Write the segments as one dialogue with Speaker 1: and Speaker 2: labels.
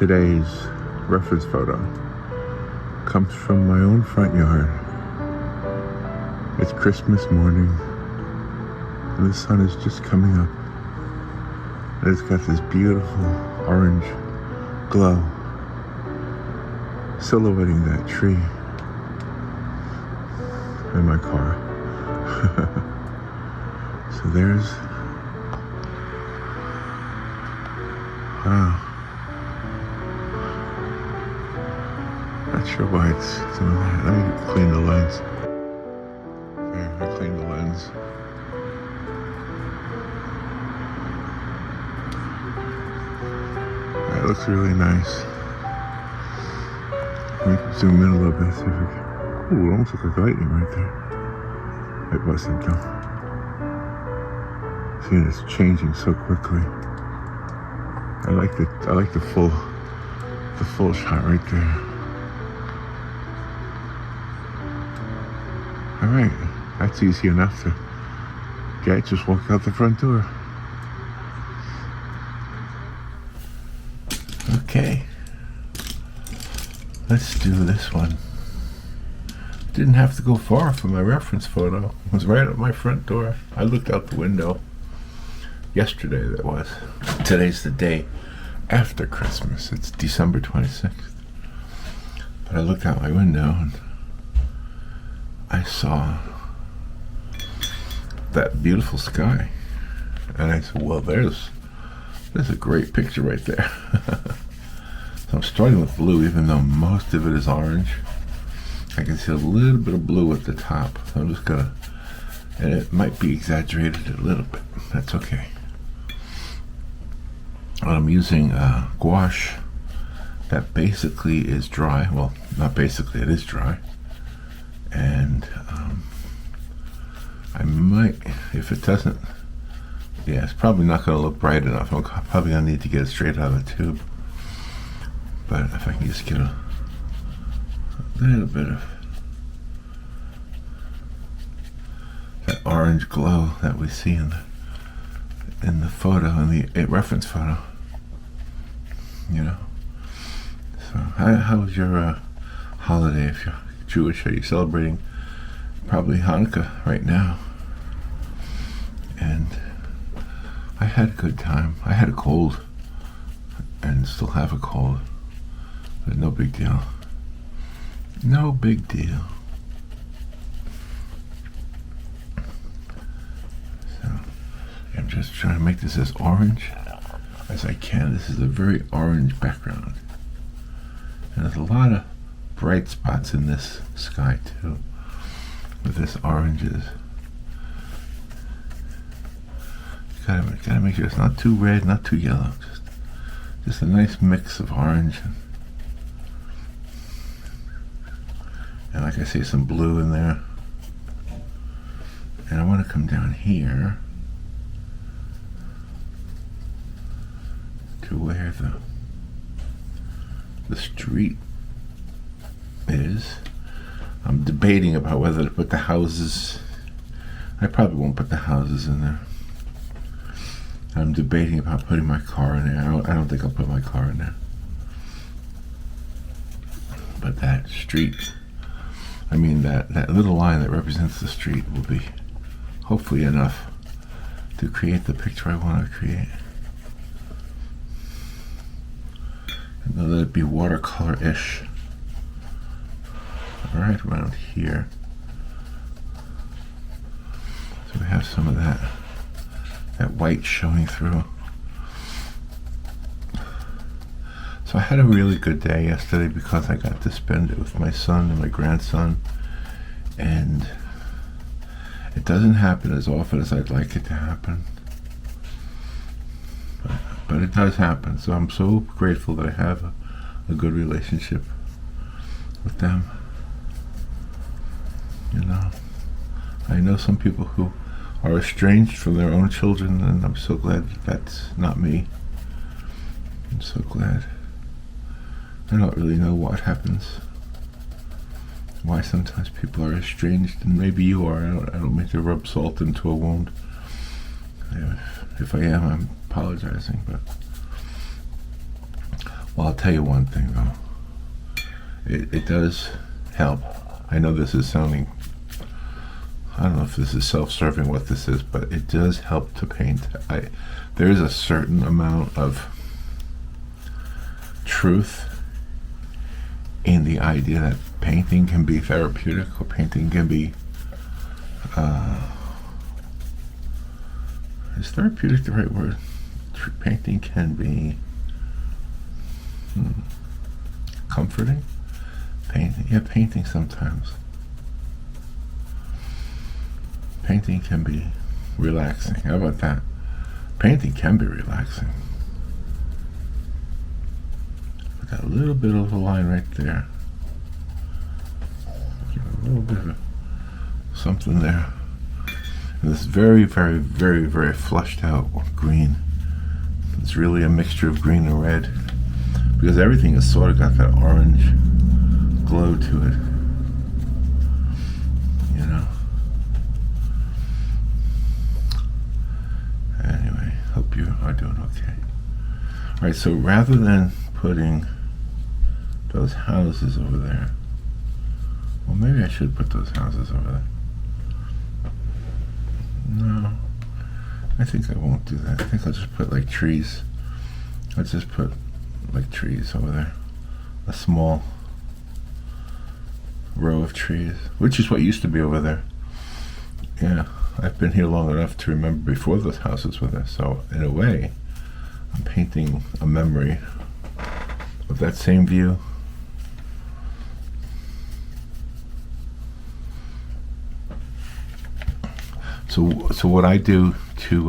Speaker 1: Today's reference photo comes from my own front yard. It's Christmas morning and the sun is just coming up. And it's got this beautiful orange glow silhouetting that tree and my car. So there's not sure why it's doing that. Let me clean the lens. There, I cleaned the lens. That looks really nice. Let me zoom in a little bit, see if we can. Ooh, it almost looks like lightning right there. It wasn't though. See, it's changing so quickly. I like the full shot right there. All right, that's easy enough to get. Just walk out the front door. Okay, let's do this one. Didn't have to go far for my reference photo. It was right at my front door. I looked out the window yesterday, that was. Today's the day after Christmas. It's December 26th. But I looked out my window and I saw that beautiful sky. And I said, well, there's a great picture right there. So I'm starting with blue, even though most of it is orange. I can see a little bit of blue at the top. So I'm just gonna, and it might be exaggerated a little bit. That's okay. I'm using gouache that basically is dry. Well, not basically, it is dry. And I might, if it doesn't, yeah, it's probably not going to look bright enough. I'm probably going to need to get it straight out of the tube. But if I can just get a little bit of that orange glow that we see in the photo, in the reference photo, you know. So how was your holiday? If you're Jewish, are you celebrating probably Hanukkah right now? And I had a good time. I had a cold and still have a cold, but no big deal. No big deal. So I'm just trying to make this as orange as I can. This is a very orange background. And there's a lot of bright spots in this sky too, with this oranges. Gotta make sure it's not too red, not too yellow. Just a nice mix of orange and like I say, some blue in there. And I want to come down here to where the street is. I'm debating about whether to put the houses. I probably won't put the houses in there. I'm debating about putting my car in there. I don't think I'll put my car in there. But that street, I mean that little line that represents the street will be hopefully enough to create the picture I want to create. And let it be watercolor-ish. Right around here. So we have some of that white showing through. So I had a really good day yesterday because I got to spend it with my son and my grandson, and it doesn't happen as often as I'd like it to happen, but it does happen. So I'm so grateful that I have a good relationship with them. You know, I know some people who are estranged from their own children, and I'm so glad that's not me. I'm so glad. I don't really know what happens, why sometimes people are estranged, and maybe you are. I don't mean to rub salt into a wound. If I am, I'm apologizing, but Well, I'll tell you one thing though. It does help. I know this is sounding, I don't know if this is self-serving what this is, but it does help to paint. There is a certain amount of truth in the idea that painting can be therapeutic, or painting can be is therapeutic the right word? Painting can be comforting. Painting sometimes. Painting can be relaxing. How about that? Painting can be relaxing. Put that little bit of a line right there. Give a little bit of something there. And this very, very, very, very flushed out green. It's really a mixture of green and red, because everything has sort of got that orange glow to it, you know. Anyway, hope you are doing okay. All right, so rather than putting those houses over there, well, maybe I should put those houses over there. No, I think I won't do that. I think I'll just put like trees. I'll just put like trees over there. A small row of trees, which is what used to be over there. Yeah, I've been here long enough to remember before those houses were there. So in a way, I'm painting a memory of that same view. So what I do to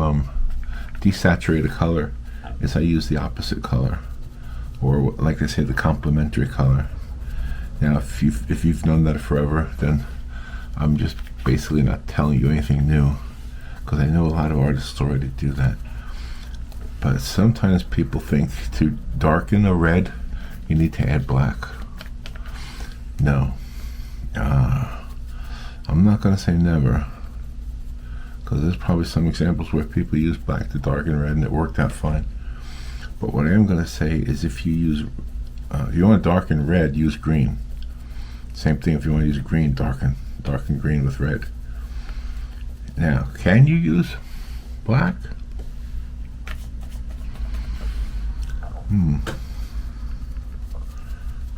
Speaker 1: desaturate a color is I use the opposite color, or like I say, the complementary color. Now, if you've known that forever, then I'm just basically not telling you anything new, because I know a lot of artists already do that. But sometimes people think to darken a red, you need to add black. No, I'm not going to say never, because there's probably some examples where people use black to darken red and it worked out fine. But what I am going to say is, if you want to darken red, use green. Same thing if you want to use green, darken green with red. Now, can you use black? How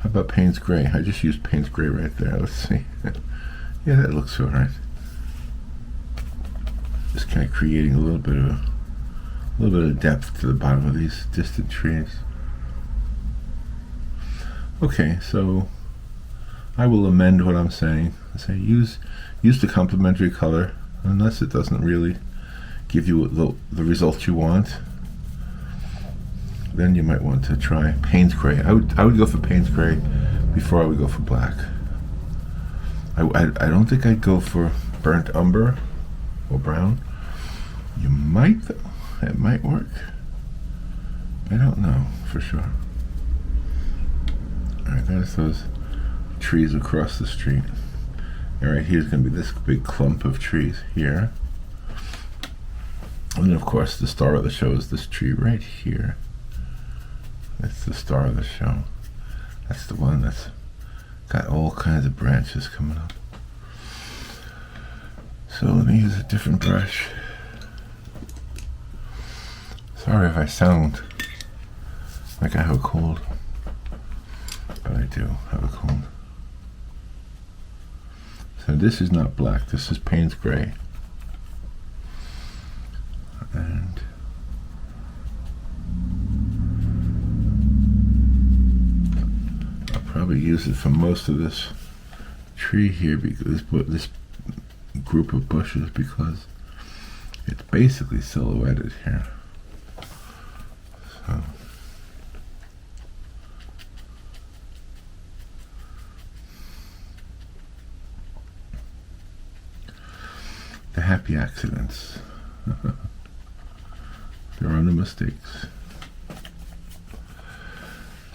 Speaker 1: about Payne's Gray? I just used Payne's Gray right there. Let's see. Yeah, that looks all right. Just kind of creating a little bit of depth to the bottom of these distant trees. Okay, so I will amend what I'm saying. I say use the complementary color, unless it doesn't really give you the results you want. Then you might want to try Payne's Gray. I would go for Payne's Gray before I would go for black. I don't think I'd go for burnt umber or brown. You might though. It might work. I don't know for sure. Alright, there's those trees across the street. And right here's going to be this big clump of trees here. And then of course the star of the show is this tree right here. That's the star of the show. That's the one that's got all kinds of branches coming up. So let me use a different brush. Sorry if I sound like I have a cold, but I do have a cold. So this is not black, this is Payne's Gray. And I'll probably use it for most of this tree here, because this group of bushes, because it's basically silhouetted here. So the happy accidents. There are no mistakes.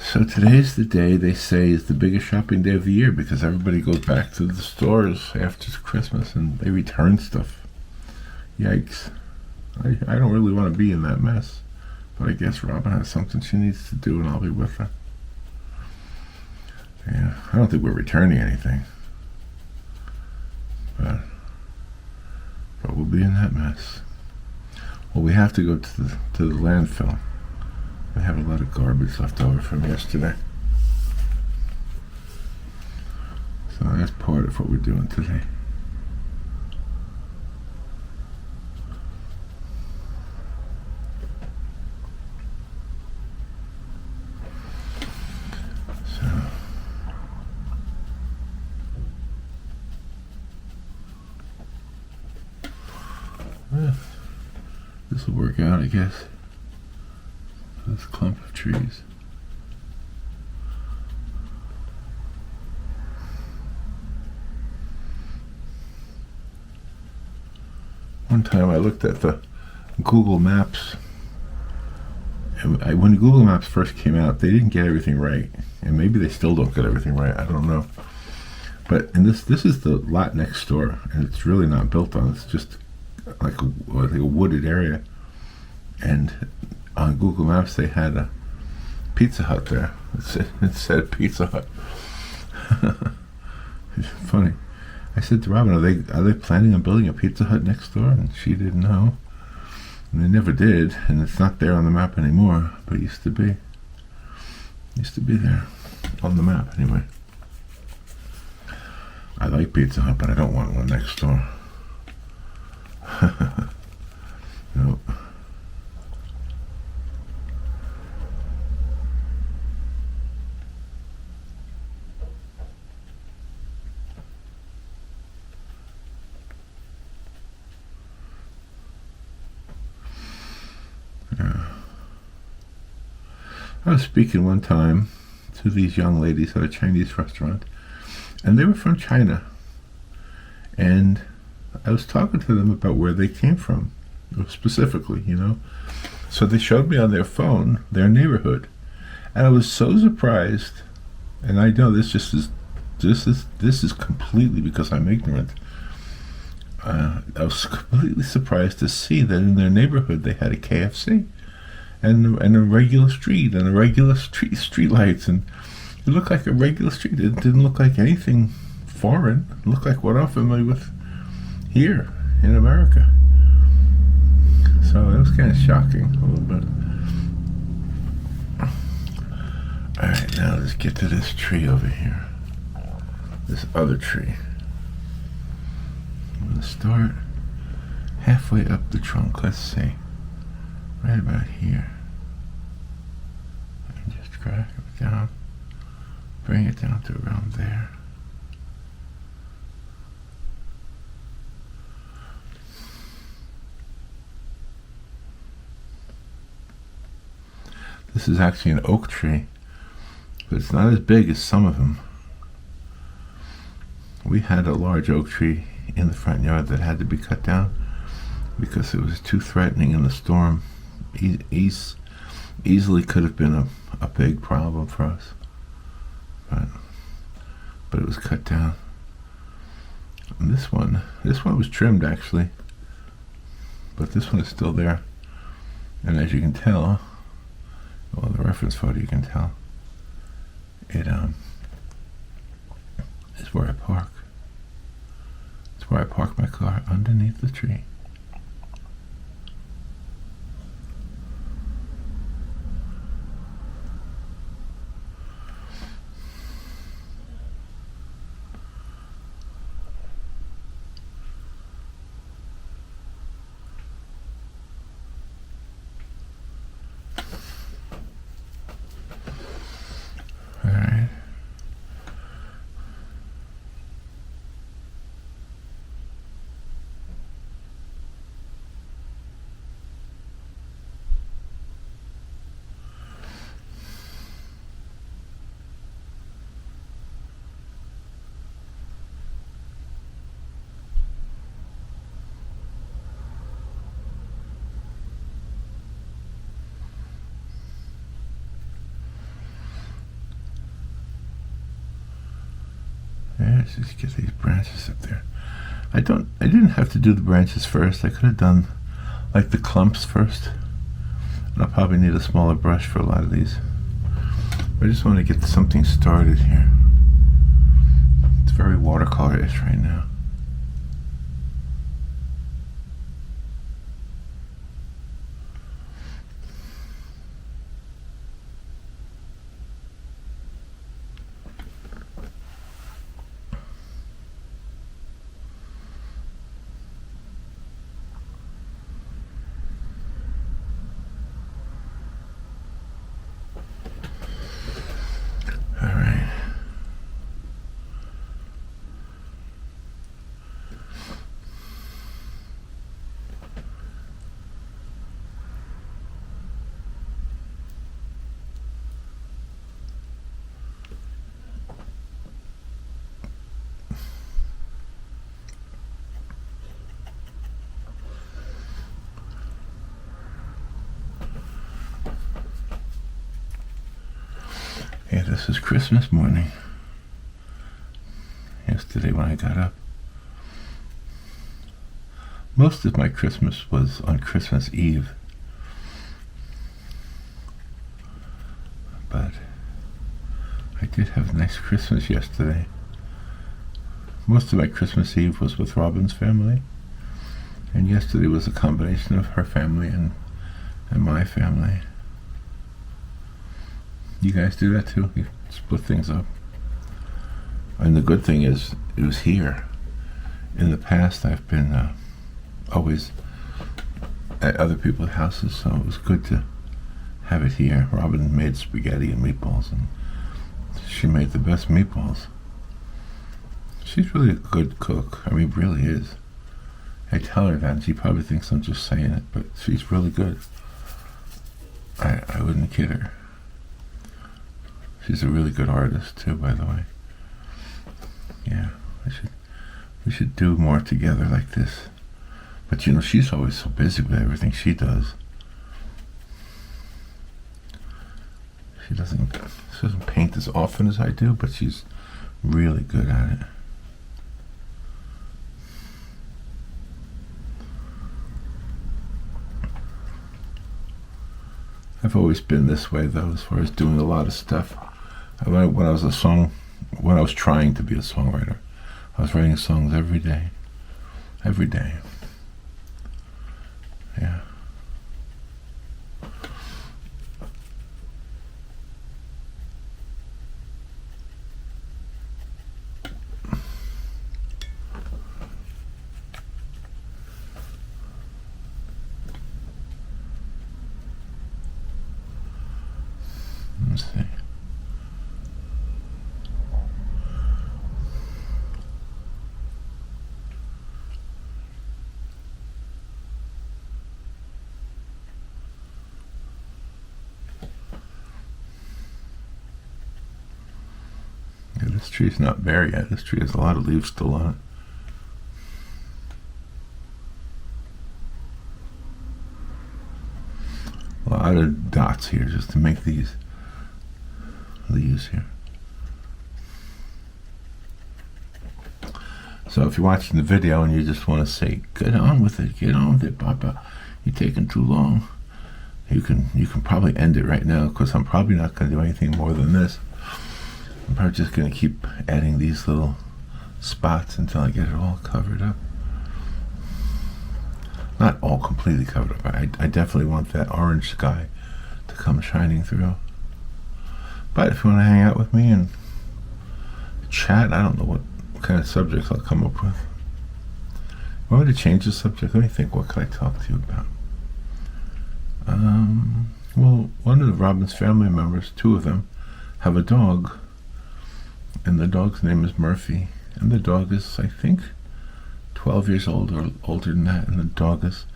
Speaker 1: So today's the day they say is the biggest shopping day of the year, because everybody goes back to the stores after Christmas and they return stuff. Yikes. I don't really want to be in that mess, but I guess Robin has something she needs to do and I'll be with her. Yeah, I don't think we're returning anything. But we'll be in that mess. Well, we have to go to the landfill. I have a lot of garbage left over from yesterday. So that's part of what we're doing today. This will work out, I guess. This clump of trees. One time I looked at the Google Maps. When Google Maps first came out, they didn't get everything right. And maybe they still don't get everything right. I don't know. But this is the lot next door, and it's really not built on. It's just like a wooded area. And on Google Maps they had a Pizza Hut there. It said Pizza Hut. It's funny. I said to Robin, are they planning on building a Pizza Hut next door? And she didn't know. And they never did, and it's not there on the map anymore, but it used to be. It used to be there on the map anyway. I like Pizza Hut, but I don't want one next door. Nope. I was speaking one time to these young ladies at a Chinese restaurant, and they were from China. And I was talking to them about where they came from, specifically, So they showed me on their phone their neighborhood, and I was so surprised. And I know this is completely because I'm ignorant. I was completely surprised to see that in their neighborhood they had a KFC. And a regular street, and a regular street lights, and it looked like a regular street. It didn't look like anything foreign. It looked like what I'm familiar with here in America. So it was kind of shocking a little bit. Alright, now let's get to this tree over here. This other tree. I'm going to start halfway up the trunk. Let's see. Right about here. And just drag it down. Bring it down to around there. This is actually an oak tree, but it's not as big as some of them. We had a large oak tree in the front yard that had to be cut down because it was too threatening in the storm. Easily could have been a big problem for us, but it was cut down. And this one was trimmed actually, but this one is still there. And as you can tell, well, the reference photo, you can tell it is where I park. It's where I park my car, underneath the tree. Let's just get these branches up there. I didn't have to do the branches first. I could have done like the clumps first. And I'll probably need a smaller brush for a lot of these. I just want to get something started here. very watercolor-ish right now. Yeah, this is Christmas morning. Yesterday when I got up. Most of my Christmas was on Christmas Eve. But I did have a nice Christmas yesterday. Most of my Christmas Eve was with Robin's family. And yesterday was a combination of her family and my family. You guys do that too? You split things up? And the good thing is, it was here. In the past, I've been always at other people's houses, so it was good to have it here. Robin made spaghetti and meatballs, and she made the best meatballs. She's really a good cook. I mean, really is. I tell her that, and she probably thinks I'm just saying it, but she's really good. I wouldn't kid her. She's a really good artist too, by the way. Yeah, we should do more together like this. But you know, she's always so busy with everything she does. She doesn't paint as often as I do, but she's really good at it. I've always been this way though, as far as doing a lot of stuff. When I was trying to be a songwriter, I was writing songs every day. Every day. Yeah. Let's see. Yeah, this tree's not bare yet. This tree has a lot of leaves still on it. A lot of dots here just to make these leaves here. So if you're watching the video and you just want to say, get on with it, Poppa, you're taking too long, you can probably end it right now, because I'm probably not going to do anything more than this. I'm probably just going to keep adding these little spots until I get it all covered up. Not all completely covered up. I definitely want that orange sky to come shining through. But if you want to hang out with me and chat, I don't know what kind of subjects I'll come up with. Want me to change the subject? Let me think. What could I talk to you about? Well, one of Robin's family members, two of them, have a dog. And the dog's name is Murphy. And the dog is, I think, 12 years old or older than that. And the dog is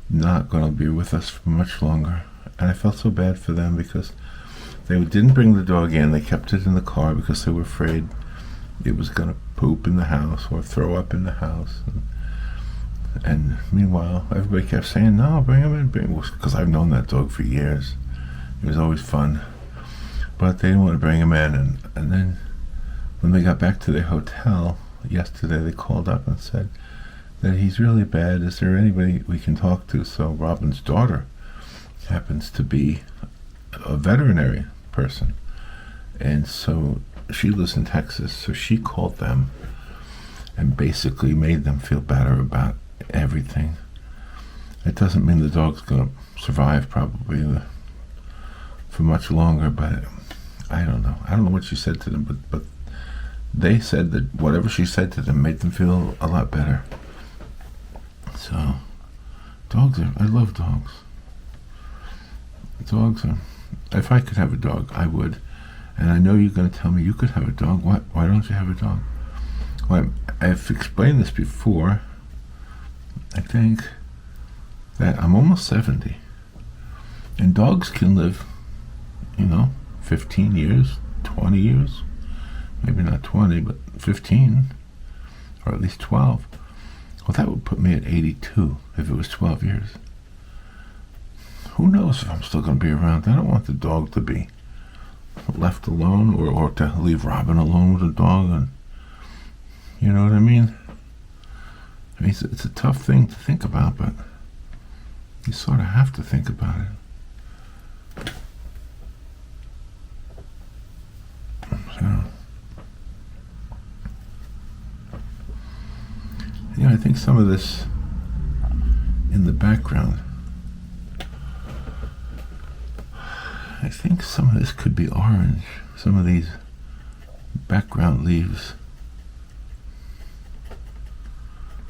Speaker 1: not going to be with us for much longer. And I felt so bad for them because they didn't bring the dog in. They kept it in the car because they were afraid it was going to poop in the house or throw up in the house. And meanwhile, everybody kept saying, no, bring him in. Because I've known that dog for years. It was always fun. But they didn't want to bring him in. And then when they got back to their hotel yesterday, they called up and said that he's really bad. Is there anybody we can talk to? So Robin's daughter happens to be a veterinary person. And so she lives in Texas, so she called them and basically made them feel better about everything. It doesn't mean the dog's going to survive probably for much longer, but I don't know. I don't know what she said to them, but they said that whatever she said to them made them feel a lot better. So, I love dogs. Dogs are, if I could have a dog, I would. And I know you're going to tell me you could have a dog. Why don't you have a dog? Well, I've explained this before. I think that I'm almost 70. And dogs can live, 15 years, 20 years. Maybe not 20, but 15. Or at least 12. Well, that would put me at 82 if it was 12 years. Who knows if I'm still going to be around? I don't want the dog to be left alone or to leave Robin alone with a dog. And you know what I mean? It's a tough thing to think about, but you sort of have to think about it. So, I think some of this in the background, I think some of this could be orange. Some of these background leaves.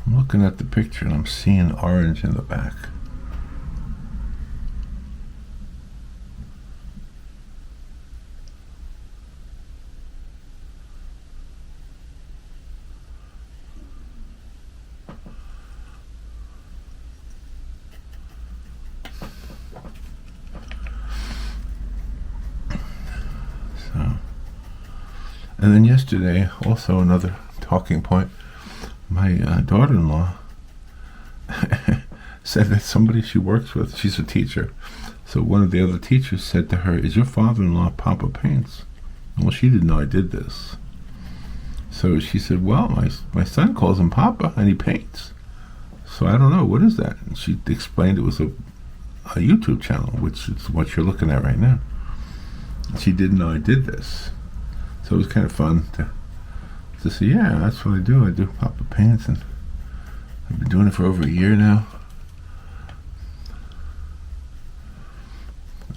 Speaker 1: I'm looking at the picture and I'm seeing orange in the back. And then yesterday, also another talking point, my daughter-in-law said that somebody she works with, she's a teacher, so one of the other teachers said to her, "Is your father-in-law Poppa Paints?" Well, she didn't know I did this. So she said, "Well, my son calls him Poppa, and he paints. So I don't know, what is that?" And she explained it was a YouTube channel, which is what you're looking at right now. And she didn't know I did this. So it was kind of fun to say, yeah, that's what I do. I do Poppa Paints, and I've been doing it for over a year now.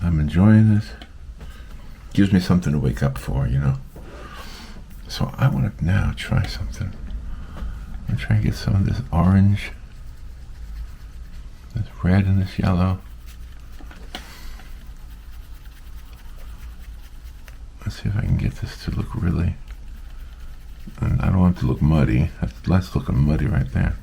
Speaker 1: I'm enjoying it. Gives me something to wake up for, So I want to now try something. I'm going to try and get some of this orange, this red, and this yellow. Let's see if I can get this to look really, and I don't want it to look muddy. That's looking muddy right there.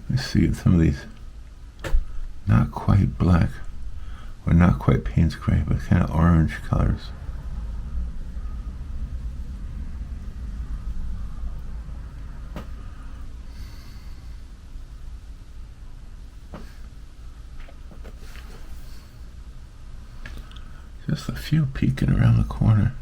Speaker 1: Let's see, some of these not quite black or not quite Payne's gray, but kind of orange colors. Just a few peeking around the corner.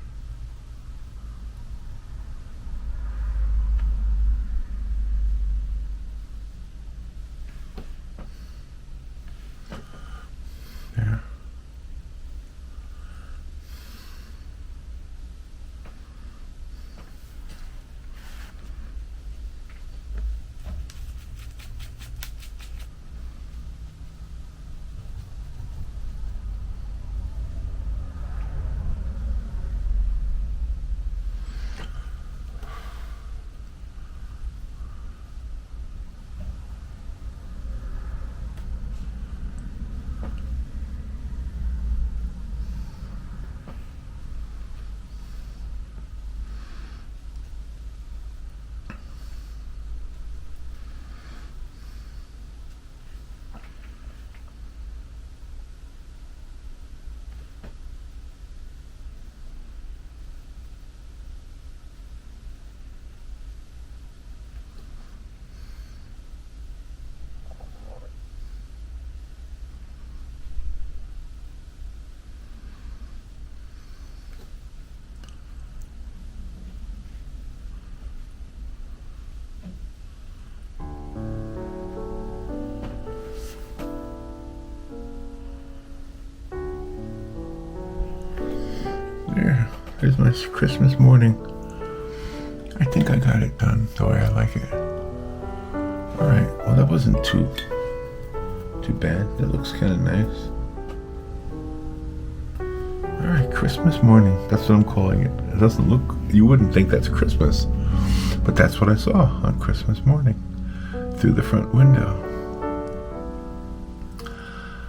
Speaker 1: Here's my Christmas morning. I think I got it done the way I like it. Alright, well that wasn't too bad. That looks kind of nice. Alright, Christmas morning. That's what I'm calling it. It doesn't look, you wouldn't think that's Christmas, but that's what I saw on Christmas morning through the front window.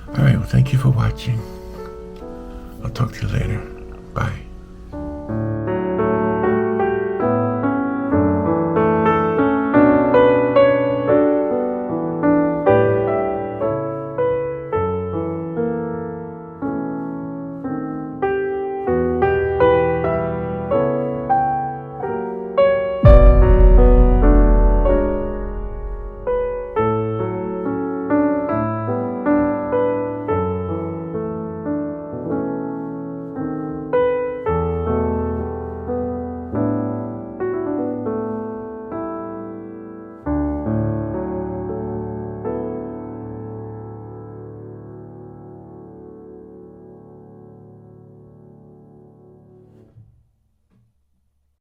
Speaker 1: Alright, well thank you for watching. I'll talk to you later. Bye.